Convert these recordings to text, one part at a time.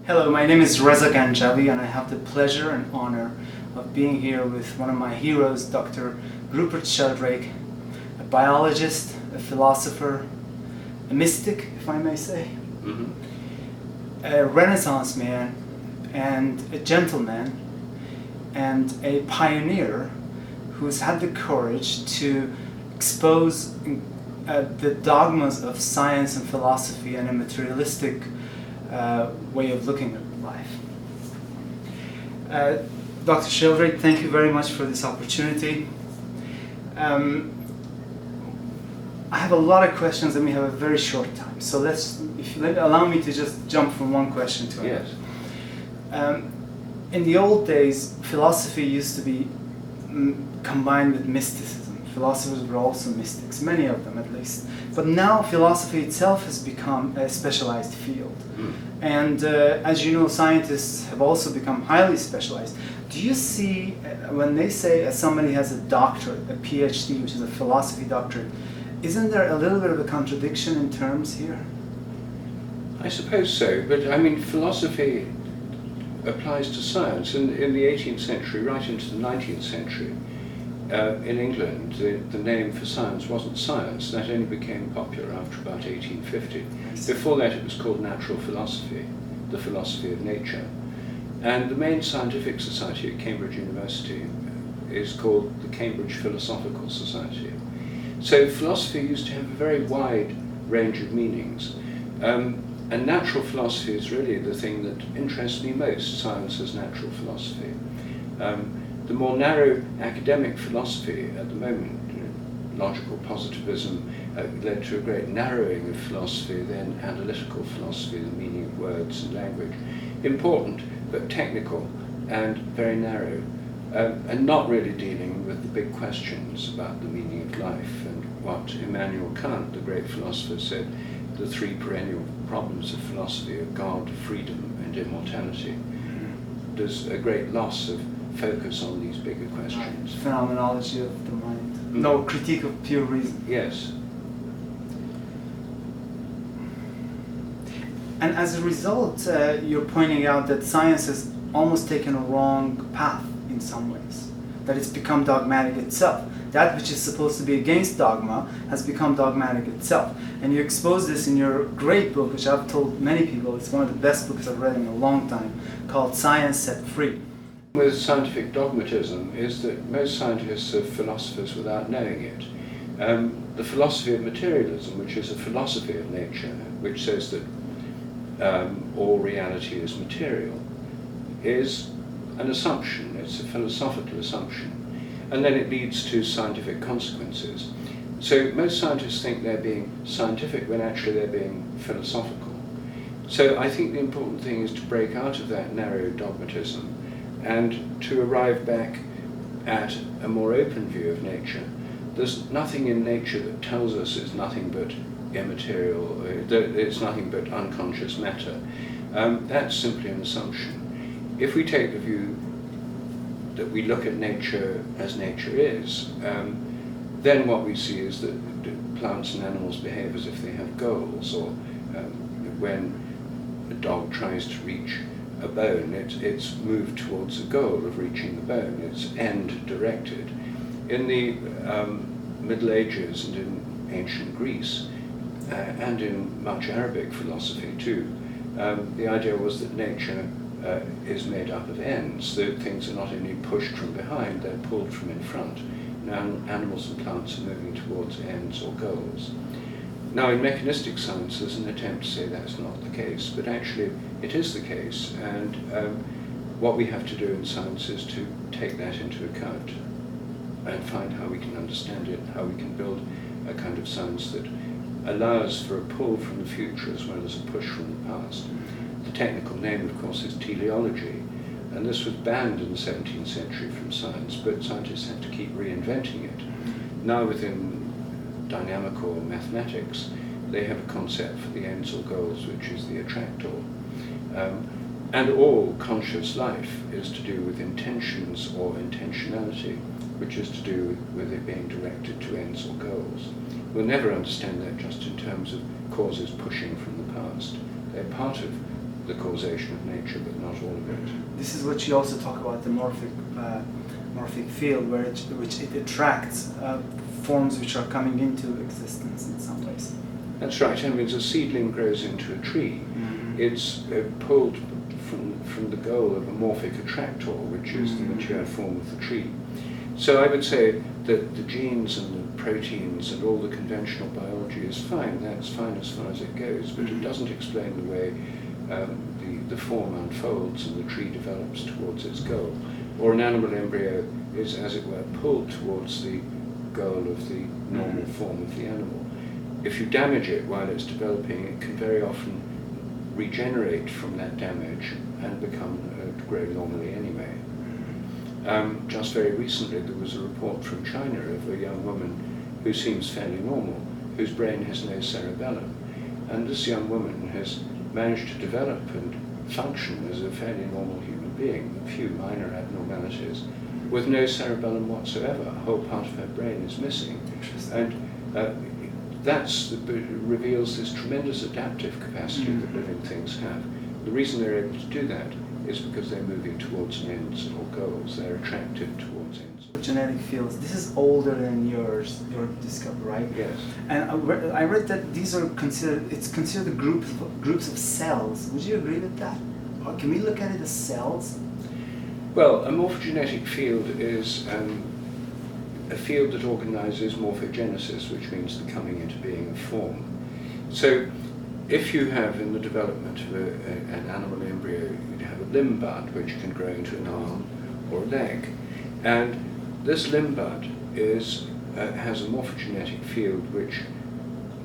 Hello, my name is Reza Ganjavi, and I have the pleasure and honor of being here with one of my heroes, Dr. Rupert Sheldrake, a biologist, a philosopher, a mystic, if I may say, a Renaissance man, and a gentleman, and a pioneer who's had the courage to expose the dogmas of science and philosophy and a materialistic way of looking at life. Dr. Sheldrake, thank you very much for this opportunity. I have a lot of questions and we have a very short time, so allow me to just jump from one question to another. Yes. In the old days, philosophy used to be combined with mysticism. Philosophers were also mystics, many of them at least. But now philosophy itself has become a specialized field. And as you know, scientists have also become highly specialized. Do you see, when they say somebody has a doctorate, a PhD, which is a philosophy doctorate, isn't there a little bit of a contradiction in terms here? I suppose so, but I mean, philosophy applies to science. In the 18th century, right into the 19th century, in England, the name for science wasn't science. That only became popular after about 1850. Before that, it was called natural philosophy, the philosophy of nature. And the main scientific society at Cambridge University is called the Cambridge Philosophical Society. So philosophy used to have a very wide range of meanings. And natural philosophy is really the thing that interests me most, science as natural philosophy. The more narrow academic philosophy at the moment, logical positivism, led to a great narrowing of philosophy, then analytical philosophy, the meaning of words and language. Important, but technical and very narrow, and not really dealing with the big questions about the meaning of life and what Immanuel Kant, the great philosopher, said the three perennial problems of philosophy are God, freedom, and immortality. There's a great loss of focus on these bigger questions. Phenomenology of the mind. No critique of pure reason. Yes. And as a result, you're pointing out that science has almost taken a wrong path in some ways. That it's become dogmatic itself. That which is supposed to be against dogma has become dogmatic itself. And you expose this in your great book, which I've told many people, it's one of the best books I've read in a long time, called Science Set Free. With scientific dogmatism is that most scientists are philosophers without knowing it. The philosophy of materialism, which is a philosophy of nature, which says that all reality is material, is an assumption. It's a philosophical assumption. And then it leads to scientific consequences. So most scientists think they're being scientific when actually they're being philosophical. So I think the important thing is to break out of that narrow dogmatism and to arrive back at a more open view of nature. There's nothing in nature that tells us it's nothing but immaterial, it's nothing but unconscious matter. That's simply an assumption. If we take the view that we look at nature as nature is, then what we see is that plants and animals behave as if they have goals, or when a dog tries to reach a bone, it's moved towards a goal of reaching the bone. It's end directed. In the Middle Ages and in ancient Greece, and in much Arabic philosophy too, the idea was that nature is made up of ends, that things are not only pushed from behind, they're pulled from in front. Now animals and plants are moving towards ends or goals. Now in mechanistic science there's an attempt to say that's not the case, but actually it is the case, and what we have to do in science is to take that into account and find how we can understand it, how we can build a kind of science that allows for a pull from the future as well as a push from the past. The technical name, of course, is teleology, and this was banned in the 17th century from science, but scientists had to keep reinventing it. Now within dynamical mathematics, they have a concept for the ends or goals, which is the attractor. And all conscious life is to do with intentions or intentionality, which is to do with it being directed to ends or goals. We'll never understand that just in terms of causes pushing from the past. They're part of the causation of nature, but not all of it. This is what you also talk about, the morphic field, which it attracts forms which are coming into existence in some ways. That's right. I mean, as a seedling grows into a tree, it's pulled from the goal of a morphic attractor, which is the mature form of the tree. So I would say that the genes and the proteins and all the conventional biology is fine. That's fine as far as it goes, but it doesn't explain the way the form unfolds and the tree develops towards its goal. Or an animal embryo is, as it were, pulled towards the goal of the normal form of the animal. If you damage it while it's developing, it can very often regenerate from that damage and grow normally anyway. Just very recently there was a report from China of a young woman who seems fairly normal, whose brain has no cerebellum. And this young woman has managed to develop and function as a fairly normal human being, a few minor abnormalities, with no cerebellum whatsoever. A whole part of her brain is missing. And that reveals this tremendous adaptive capacity that living things have. The reason they're able to do that is because they're moving towards ends or goals. They're attracted towards ends. Genetic fields. This is older than your discovery, right? Yes. And I read that these are considered. It's considered groups of cells. Would you agree with that? Or can we look at it as cells? Well, a morphogenetic field is a field that organizes morphogenesis, which means the coming into being of form. So, if you have in the development of an animal embryo, you have a limb bud which can grow into an arm or a leg, and this limb bud has a morphogenetic field which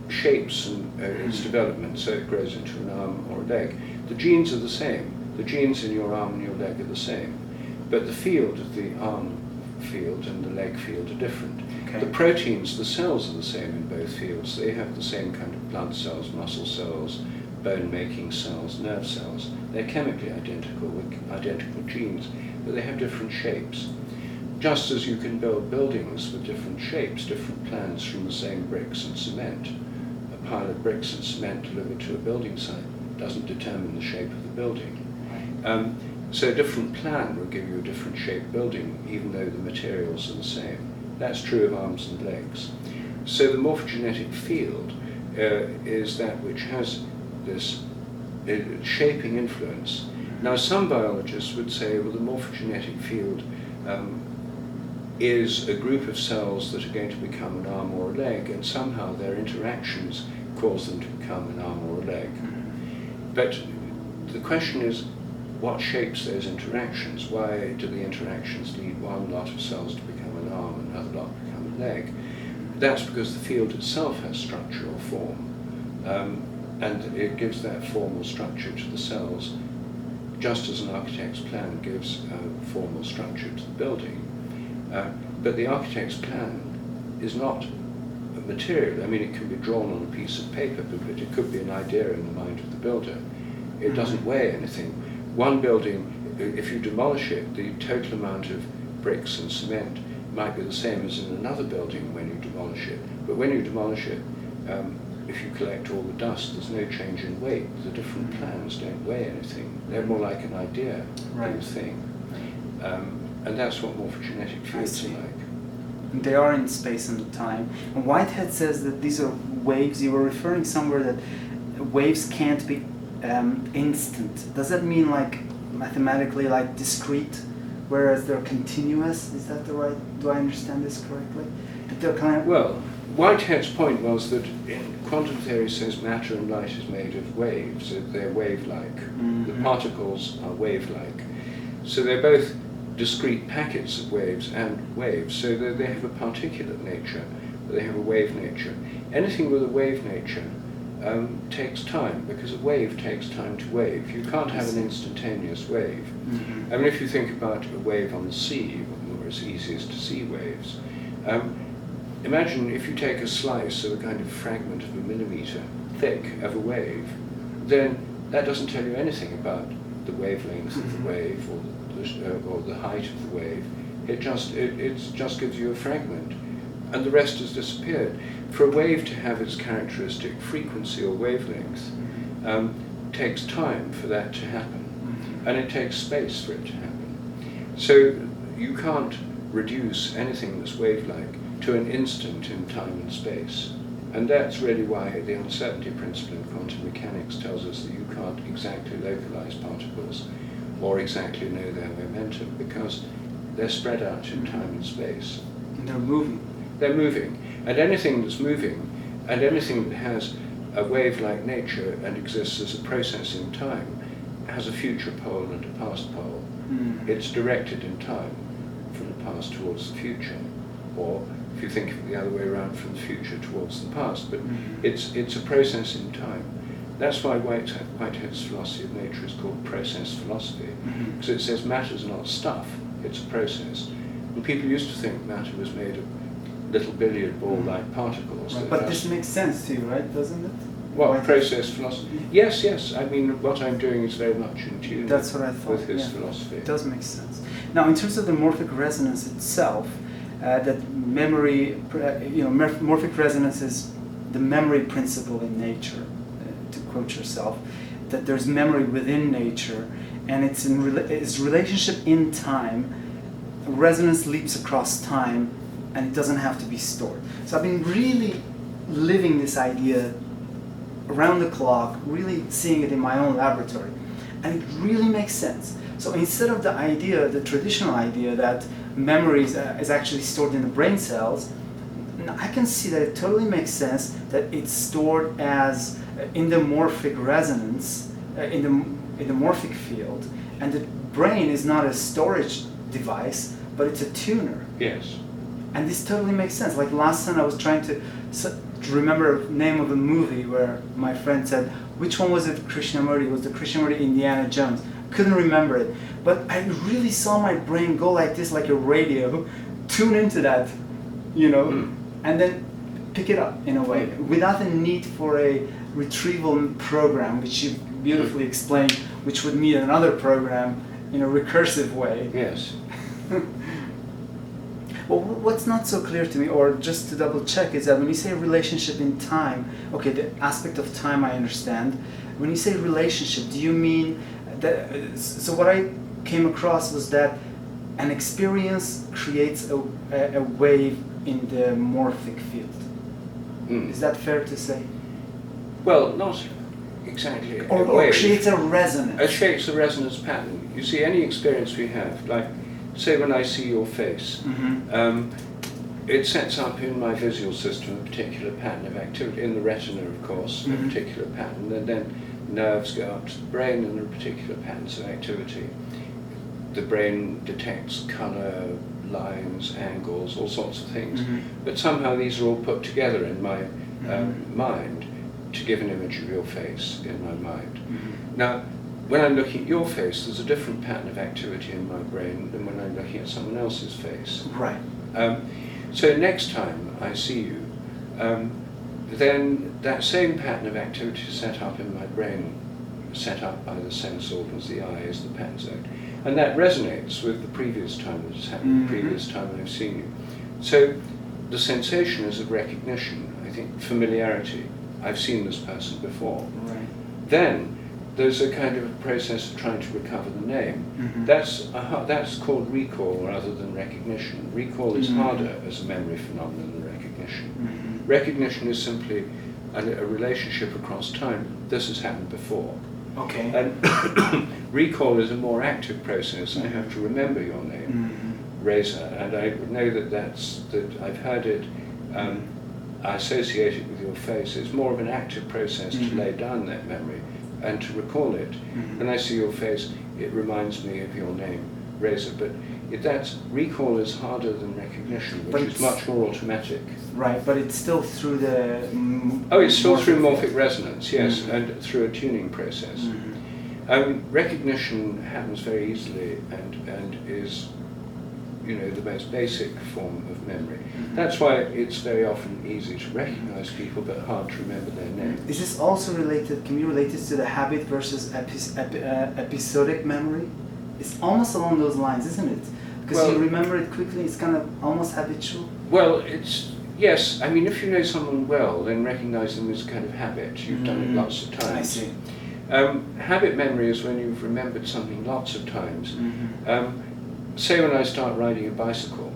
shapes its development so it grows into an arm or a leg. The genes are the same. The genes in your arm and your leg are the same, but the field of the arm field and the leg field are different. Okay. The proteins, the cells are the same in both fields. They have the same kind of blood cells, muscle cells, bone-making cells, nerve cells. They're chemically identical with identical genes, but they have different shapes. Just as you can build buildings with different shapes, different plans from the same bricks and cement. A pile of bricks and cement delivered to a building site doesn't determine the shape of the building. So a different plan will give you a different shaped building, even though the materials are the same. That's true of arms and legs. So the morphogenetic field is that which has this shaping influence. Now some biologists would say, well, the morphogenetic field is a group of cells that are going to become an arm or a leg, and somehow their interactions cause them to become an arm or a leg. But the question is, what shapes those interactions? Why do the interactions lead one lot of cells to become an arm and another lot to become a leg? That's because the field itself has structure or form, and it gives that formal structure to the cells, just as an architect's plan gives formal structure to the building. But the architect's plan is not material. I mean, it can be drawn on a piece of paper, but it could be an idea in the mind of the builder. It doesn't weigh anything. One building, if you demolish it, the total amount of bricks and cement might be the same as in another building when you demolish it. But when you demolish it, if you collect all the dust, there's no change in weight. The different plans don't weigh anything. They're more like an idea than a thing. And that's what morphogenetic fields are like. They are in space and time. And Whitehead says that these are waves. You were referring somewhere that waves can't be instant. Does that mean like mathematically like discrete, whereas they're continuous? Is that the right? Do I understand this correctly? That they're kind of well. Whitehead's point was that in quantum theory says matter and light is made of waves. They're wave-like. The particles are wave-like. So they're both discrete packets of waves and waves. So they have a particulate nature, but they have a wave nature. Anything with a wave nature takes time, because a wave takes time to wave. You can't have an instantaneous wave. I mean, if you think about a wave on the sea, where it's easiest to see waves, imagine if you take a slice of a kind of fragment of a millimeter thick of a wave, then that doesn't tell you anything about the wavelength of the wave or the height of the wave. It just gives you a fragment, and the rest has disappeared. For a wave to have its characteristic frequency or wavelength, takes time for that to happen, Mm-hmm. and it takes space for it to happen. So you can't reduce anything that's wave-like to an instant in time and space. And that's really why the uncertainty principle in quantum mechanics tells us that you can't exactly localize particles or exactly know their momentum, because they're spread out in time and space. And they're moving. They're moving. And anything that's moving, and anything that has a wave-like nature and exists as a process in time, has a future pole and a past pole. Mm. It's directed in time from the past towards the future, or if you think of it the other way around, from the future towards the past. But it's a process in time. That's why Whitehead's philosophy of nature is called process philosophy, because it says matter's not stuff, it's a process. And people used to think matter was made of little billiard ball-like particles. Right. But this makes sense to you, right? Doesn't it? What, process philosophy? Yes, yes. I mean, what I'm doing is very much in tune That's what I thought, with his philosophy. It does make sense. Now, in terms of the morphic resonance itself, that memory, morphic resonance is the memory principle in nature, to quote yourself, that there's memory within nature, and it's its relationship in time. Resonance leaps across time, and it doesn't have to be stored. So I've been really living this idea around the clock, really seeing it in my own laboratory, and it really makes sense. So instead of the traditional idea that memory is actually stored in the brain cells, I can see that it totally makes sense that it's stored as in the morphic resonance, in the morphic field, and the brain is not a storage device, but it's a tuner. Yes. And this totally makes sense. Like last time I was trying to remember the name of a movie where my friend said, which one was it Krishnamurti? It was the Krishnamurti Indiana Jones. Couldn't remember it. But I really saw my brain go like this, like a radio, tune into that, and then pick it up in a way, without the need for a retrieval program, which you beautifully explained, which would need another program in a recursive way. Yes. Well, what's not so clear to me, or just to double check, is that when you say relationship in time, okay, the aspect of time I understand. When you say relationship, do you mean that? So what I came across was that an experience creates a wave in the morphic field. Is that fair to say? Well, not exactly. Or creates a resonance. It creates a resonance pattern. You see, any experience we have, like, say when I see your face, it sets up in my visual system a particular pattern of activity, in the retina of course, a particular pattern, and then nerves go up to the brain and there are particular patterns of activity. The brain detects colour, lines, angles, all sorts of things, but somehow these are all put together in my mind to give an image of your face in my mind. Now, when I'm looking at your face, there's a different pattern of activity in my brain than when I'm looking at someone else's face. Right. So next time I see you, then that same pattern of activity set up in my brain, set up by the sense organs, the eye is the pattern zone, and that resonates with the previous time that has happened, the previous time I've seen you. So the sensation is of recognition, I think, familiarity. I've seen this person before. Right. Then there's a kind of process of trying to recover the name. That's called recall rather than recognition. Recall is harder as a memory phenomenon than recognition. Recognition is simply a relationship across time. This has happened before. Okay. And recall is a more active process. I have to remember your name, Reza, and I know that I've heard it. I associate it with your face. It's more of an active process to lay down that memory and to recall it. When I see your face, it reminds me of your name, Reza. But recall is harder than recognition, which is much more automatic. Right, but it's still through the... it's still through morphic resonance, yes, and through a tuning process. Recognition happens very easily and is, the most basic form of memory. That's why it's very often easy to recognize people, but hard to remember their name. Is this also related, can you relate this to the habit versus episodic memory? It's almost along those lines, isn't it? Because you remember it quickly, it's kind of almost habitual. Well, yes, I mean, if you know someone well, then recognize them as a kind of habit. You've done it lots of times. I see. Habit memory is when you've remembered something lots of times. Mm-hmm. Say when I start riding a bicycle,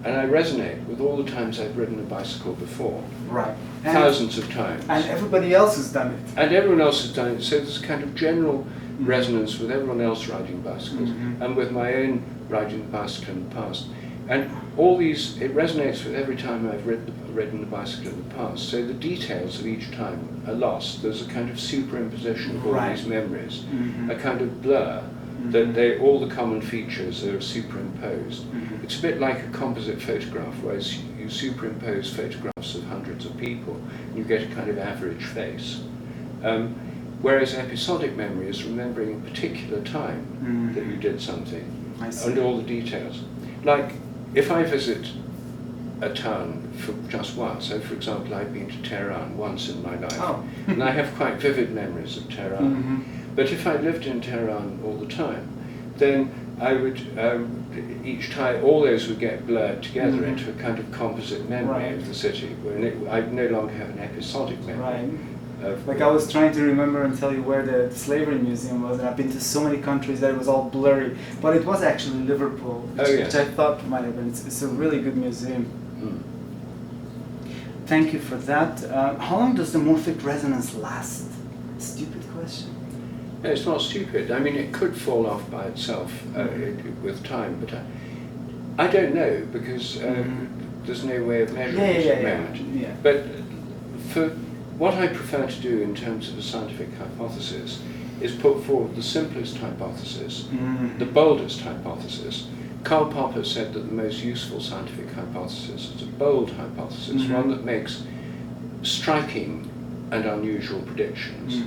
and I resonate with all the times I've ridden a bicycle before. Right. Thousands of times. And everybody else has done it. And everyone else has done it, so there's a kind of general resonance with everyone else riding bicycles, and with my own riding the bicycle in the past. And all these, it resonates with every time I've ridden the bicycle in the past, so the details of each time are lost. There's a kind of superimposition of all these memories, a kind of blur, that all the common features are superimposed. It's a bit like a composite photograph, whereas you superimpose photographs of hundreds of people, and you get a kind of average face. Whereas episodic memory is remembering a particular time that you did something, and all the details. Like, if I visit a town for just once, so for example I've been to Tehran once in my life, and I have quite vivid memories of Tehran. But if I lived in Tehran all the time, then I would, each time, all those would get blurred together into a kind of composite memory of the city, where I'd no longer have an episodic memory. Like I was trying to remember and tell you where the slavery museum was, and I've been to so many countries that it was all blurry, but it was actually Liverpool, which I thought might have been. It's a really good museum. Thank you for that. How long does the morphic resonance last? Stupid question. No, it's not stupid. I mean, it could fall off by itself with time, but I don't know, because there's no way of measuring it at the moment. But for what I prefer to do in terms of a scientific hypothesis is put forward the simplest hypothesis, the boldest hypothesis. Karl Popper said that the most useful scientific hypothesis is a bold hypothesis, one that makes striking and unusual predictions.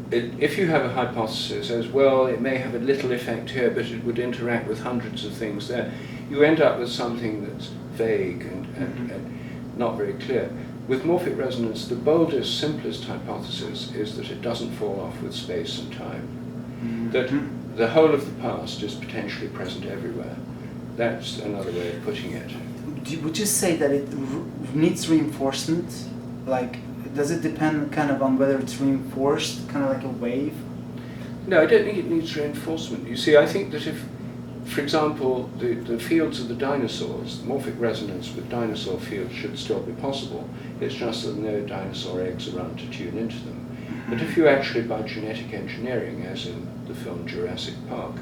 If you have a hypothesis as, well, it may have a little effect here, but it would interact with hundreds of things there, you end up with something that's vague and not very clear. With morphic resonance, the boldest, simplest hypothesis is that it doesn't fall off with space and time. That the whole of the past is potentially present everywhere. That's another way of putting it. Would you say that it needs reinforcement? Like, does it depend kind of on whether it's reinforced, kind of like a wave? No, I don't think it needs reinforcement. You see, I think that if, for example, the fields of the dinosaurs, morphic resonance with dinosaur fields should still be possible. It's just that no dinosaur eggs around to tune into them. But if you actually, by genetic engineering, as in the film Jurassic Park,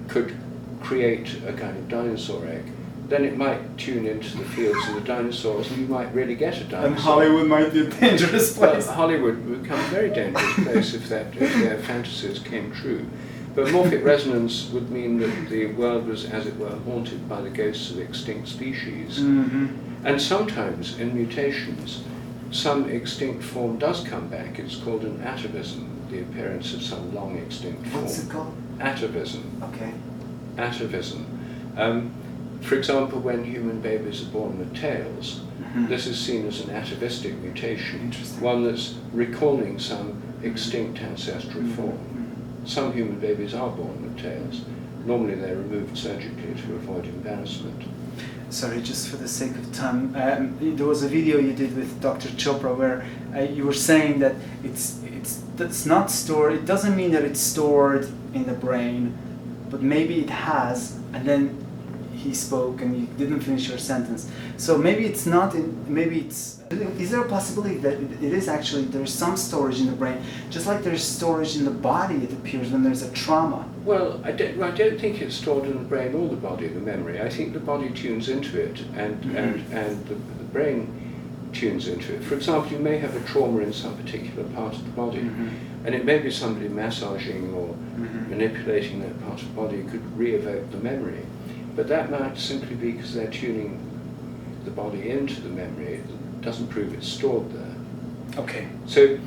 could create a kind of dinosaur egg, then it might tune into the fields of the dinosaurs, and you might really get a dinosaur. And Hollywood might be a dangerous place. Well, Hollywood would become a very dangerous place if their fantasies came true. But morphic resonance would mean that the world was, as it were, haunted by the ghosts of extinct species. And sometimes, in mutations, some extinct form does come back. It's called an atavism, the appearance of some long extinct form. What's it called? Atavism. Okay. Atavism. For example, when human babies are born with tails, this is seen as an atavistic mutation, one that's recalling some extinct ancestral form. Some human babies are born with tails. Normally they're removed surgically to avoid embarrassment. Sorry, just for the sake of time, there was a video you did with Dr. Chopra where you were saying that that's not stored. It doesn't mean that it's stored in the brain, but maybe it has, and then he spoke and you didn't finish your sentence. So maybe it's not, maybe it's, is there a possibility that it is actually, there's some storage in the brain, just like there's storage in the body, it appears, when there's a trauma? Well, I don't think it's stored in the brain or the body, the memory. I think the body tunes into it, and the brain tunes into it. For example, you may have a trauma in some particular part of the body, and it may be somebody massaging or manipulating that part of the body could re-evoke the memory. But that might simply be because they're tuning the body into the memory. It doesn't prove it's stored there. Okay. So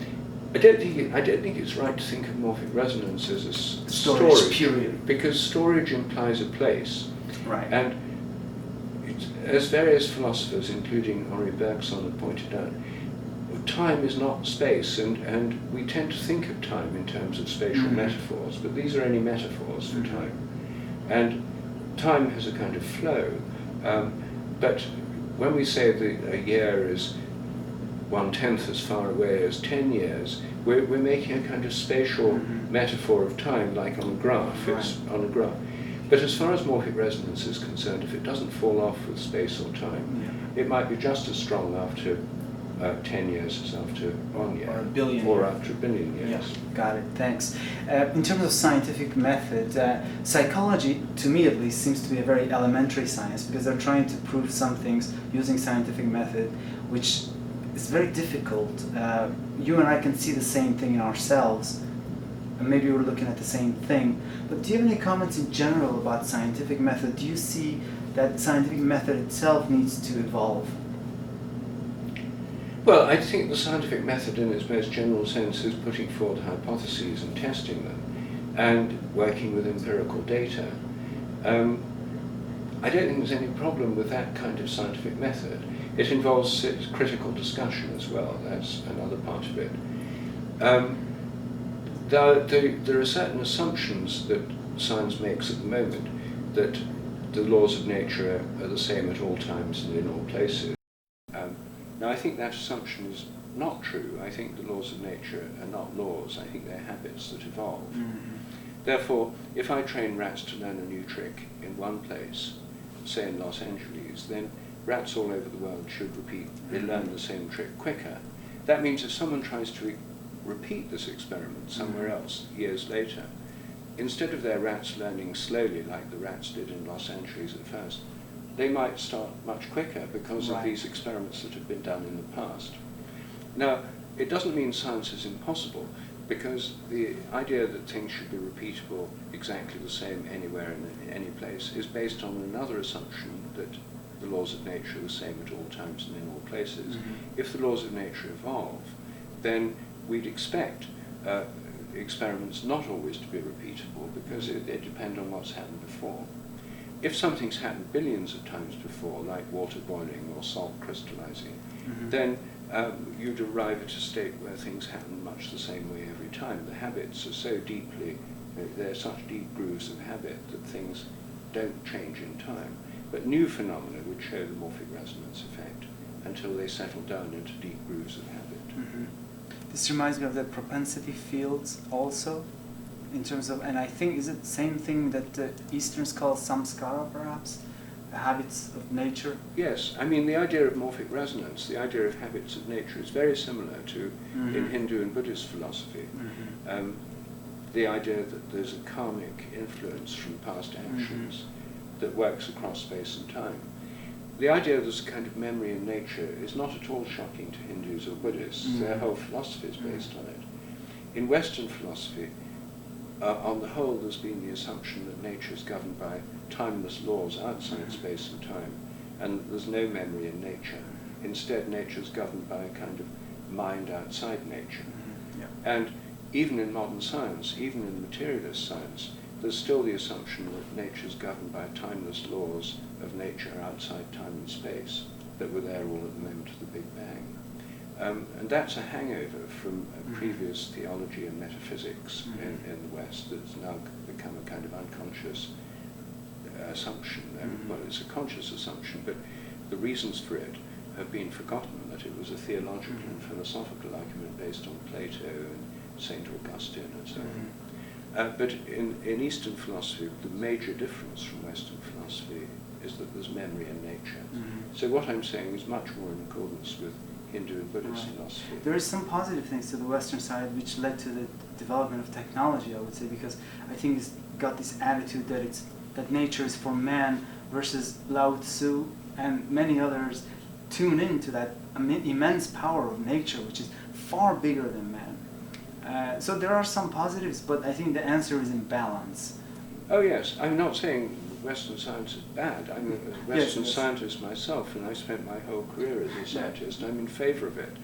I don't think it's right to think of morphic resonance as a storage period, because storage implies a place. Right. And as various philosophers, including Henri Bergson, have pointed out, time is not space, and we tend to think of time in terms of spatial metaphors, but these are only metaphors for time. And time has a kind of flow, but when we say that a year is 1/10 as far away as 10 years, we're making a kind of spatial metaphor of time, like on a graph. It's on a graph. But as far as morphic resonance is concerned, if it doesn't fall off with space or time, it might be just as strong after 10 years as after 1 year. Or a billion. Or after a billion years. Yeah, got it, thanks. In terms of scientific method, psychology, to me at least, seems to be a very elementary science, because they're trying to prove some things using scientific method, which is very difficult. You and I can see the same thing in ourselves, and maybe we're looking at the same thing. But do you have any comments in general about scientific method? Do you see that scientific method itself needs to evolve? Well, I think the scientific method in its most general sense is putting forward hypotheses and testing them, and working with empirical data. I don't think there's any problem with that kind of scientific method. It involves critical discussion as well, that's another part of it. There are certain assumptions that science makes at the moment, that the laws of nature are the same at all times and in all places. Now, I think that assumption is not true. I think the laws of nature are not laws. I think they're habits that evolve. Therefore, if I train rats to learn a new trick in one place, say in Los Angeles, then rats all over the world should learn the same trick quicker. That means if someone tries to repeat this experiment somewhere else years later, instead of their rats learning slowly like the rats did in Los Angeles at first, they might start much quicker because of these experiments that have been done in the past. Now, it doesn't mean science is impossible, because the idea that things should be repeatable exactly the same anywhere in any place is based on another assumption, that the laws of nature are the same at all times and in all places. If the laws of nature evolve, then we'd expect experiments not always to be repeatable, because they depend on what's happened before. If something's happened billions of times before, like water boiling or salt crystallizing, then you'd arrive at a state where things happen much the same way every time. The habits are so deeply, they're such deep grooves of habit that things don't change in time. But new phenomena would show the morphic resonance effect until they settle down into deep grooves of habit. This reminds me of the propensity fields also, in terms of, and I think, is it the same thing that the Easterns call samskara, perhaps? The habits of nature? Yes, I mean the idea of morphic resonance, the idea of habits of nature is very similar to in Hindu and Buddhist philosophy. The idea that there's a karmic influence from past actions that works across space and time. The idea there's a kind of memory in nature is not at all shocking to Hindus or Buddhists. Their whole philosophy is based on it. In Western philosophy, on the whole, there's been the assumption that nature is governed by timeless laws outside space and time, and there's no memory in nature. Instead, nature is governed by a kind of mind outside nature. And even in modern science, even in materialist science, there's still the assumption that nature is governed by timeless laws of nature outside time and space that were there all at the moment of the Big Bang. And that's a hangover from a previous theology and metaphysics in the West that's now become a kind of unconscious assumption. Well, it's a conscious assumption, but the reasons for it have been forgotten, that it was a theological and philosophical argument based on Plato and St. Augustine and so on. But in Eastern philosophy, the major difference from Western philosophy is that there's memory in nature. So what I'm saying is much more in accordance with Hindu and Buddhist philosophy. There is some positive things to the Western side which led to the development of technology, I would say, because I think it's got this attitude that nature is for man, versus Lao Tzu and many others tune into that immense power of nature, which is far bigger than man. So there are some positives, but I think the answer is in balance. Oh yes, I'm not saying Western science is bad. I'm a Western scientist myself, and I spent my whole career as a scientist. I'm in favour of it.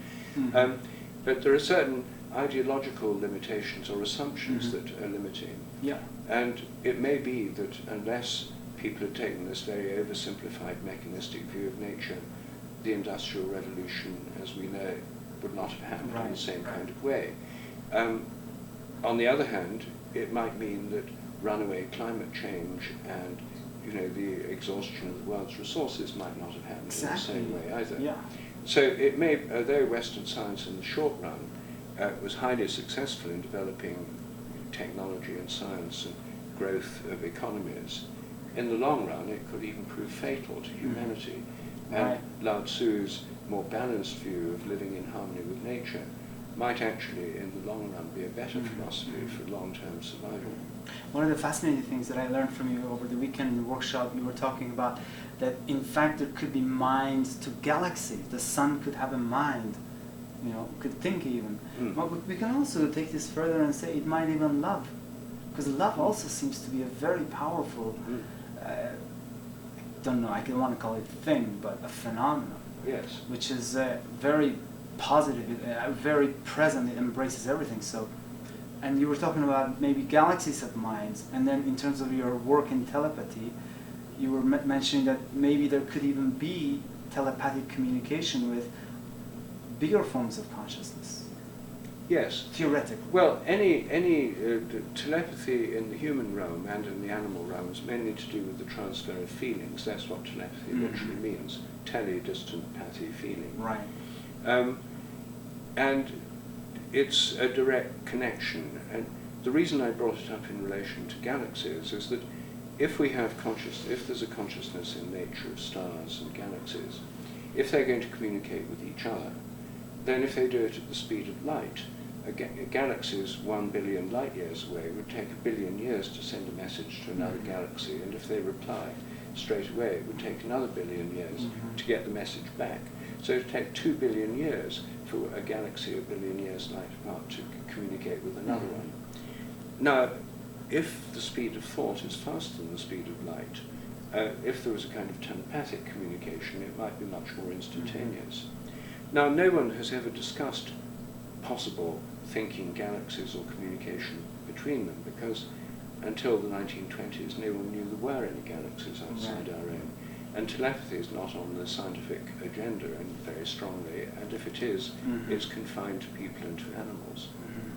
But there are certain ideological limitations or assumptions that are limiting. And it may be that unless people had taken this very oversimplified mechanistic view of nature, the Industrial Revolution, as we know it, would not have happened in the same kind of way. On the other hand, it might mean that runaway climate change and the exhaustion of the world's resources might not have happened in the same way either. So it may, although Western science in the short run was highly successful in developing technology and science and growth of economies, in the long run it could even prove fatal to humanity. And Lao Tzu's more balanced view of living in harmony with nature might actually, in the long run, be a better philosophy for long-term survival. One of the fascinating things that I learned from you over the weekend in the workshop, you were talking about that in fact there could be minds to galaxies. The sun could have a mind, could think even. But we can also take this further and say it might even love. Because love also seems to be a very powerful, I don't want to call it thing, but a phenomenon. Yes. Which is very positive, very present, it embraces everything. So, and you were talking about maybe galaxies of minds, and then in terms of your work in telepathy, you were mentioning that maybe there could even be telepathic communication with bigger forms of consciousness. Yes. Theoretically. Well, any telepathy in the human realm and in the animal realm is mainly to do with the transfer of feelings. That's what telepathy literally means. Tele, distant, pathy, feeling. Right. And it's a direct connection. And the reason I brought it up in relation to galaxies is that if there's a consciousness in nature of stars and galaxies, if they're going to communicate with each other, then if they do it at the speed of light, a galaxy is 1 billion light years away. It would take 1 billion years to send a message to another galaxy, and if they reply straight away, it would take another 1 billion years to get the message back. So it would take 2 billion years for a galaxy 1 billion years light apart to communicate with another one. Now, if the speed of thought is faster than the speed of light, if there was a kind of telepathic communication, it might be much more instantaneous. Now, no one has ever discussed possible thinking galaxies or communication between them, because until the 1920s no one knew there were any galaxies outside our own. And telepathy is not on the scientific agenda and very strongly, and if it is, it's confined to people and to animals.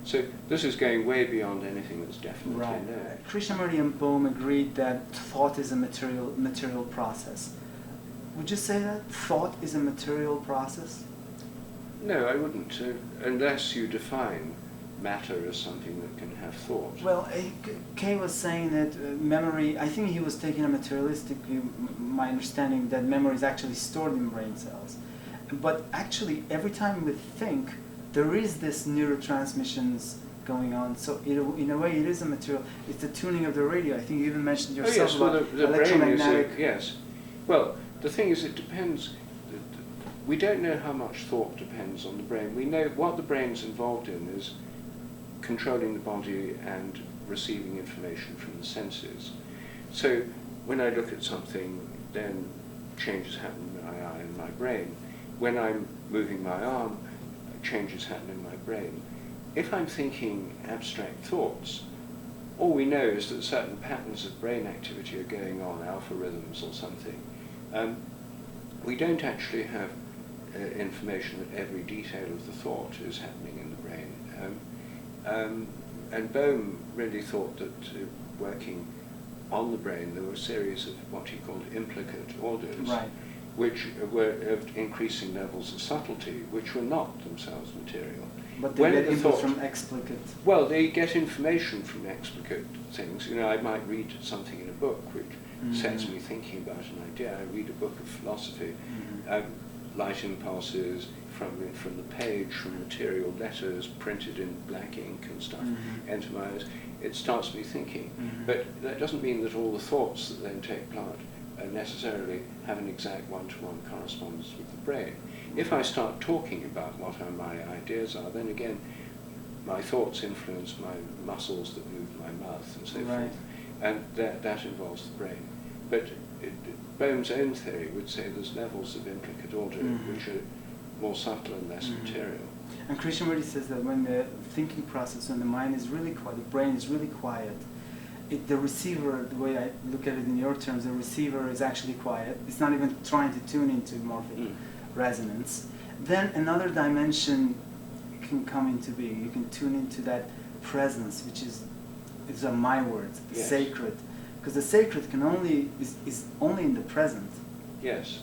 So this is going way beyond anything that's definitely known. Krishnamurti and Bohm agreed that thought is a material process. Would you say that thought is a material process? No, I wouldn't, unless you define matter as something that can have thought. Well, Kay was saying that memory, I think he was taking a materialistic view, my understanding that memory is actually stored in brain cells. But actually, every time we think, there is this neurotransmissions going on. So in a way, it is a material. It's the tuning of the radio. I think you even mentioned yourself about the electromagnetic. Brain is yes. Well, the thing is, it depends. We don't know how much thought depends on the brain. We know what the brain's involved in is controlling the body and receiving information from the senses. So when I look at something, then changes happen in my eye and my brain. When I'm moving my arm, changes happen in my brain. If I'm thinking abstract thoughts, all we know is that certain patterns of brain activity are going on, alpha rhythms or something. We don't actually have information that every detail of the thought is happening in the brain. And Bohm really thought that working on the brain, there were a series of what he called implicate orders, which were of increasing levels of subtlety, which were not themselves material. But they get input from explicate. Well, they get information from explicate things. I might read something in a book which sets me thinking about an idea. I read a book of philosophy, light impulses from the page, from material letters printed in black ink and stuff, enter my eyes. It starts me thinking. But that doesn't mean that all the thoughts that then take part necessarily have an exact one-to-one correspondence with the brain. If I start talking about what my ideas are, then again, my thoughts influence my muscles that move my mouth and so forth, and that involves the brain. But Bohm's own theory would say there's levels of implicate order which are more subtle and less material. And Krishnamurti says that when the thinking process, when the mind is really quiet, the brain is really quiet, the receiver, the way I look at it in your terms, the receiver is actually quiet. It's not even trying to tune into morphic resonance. Then another dimension can come into being. You can tune into that presence, which is my words, sacred. Because the sacred is only in the present. Yes.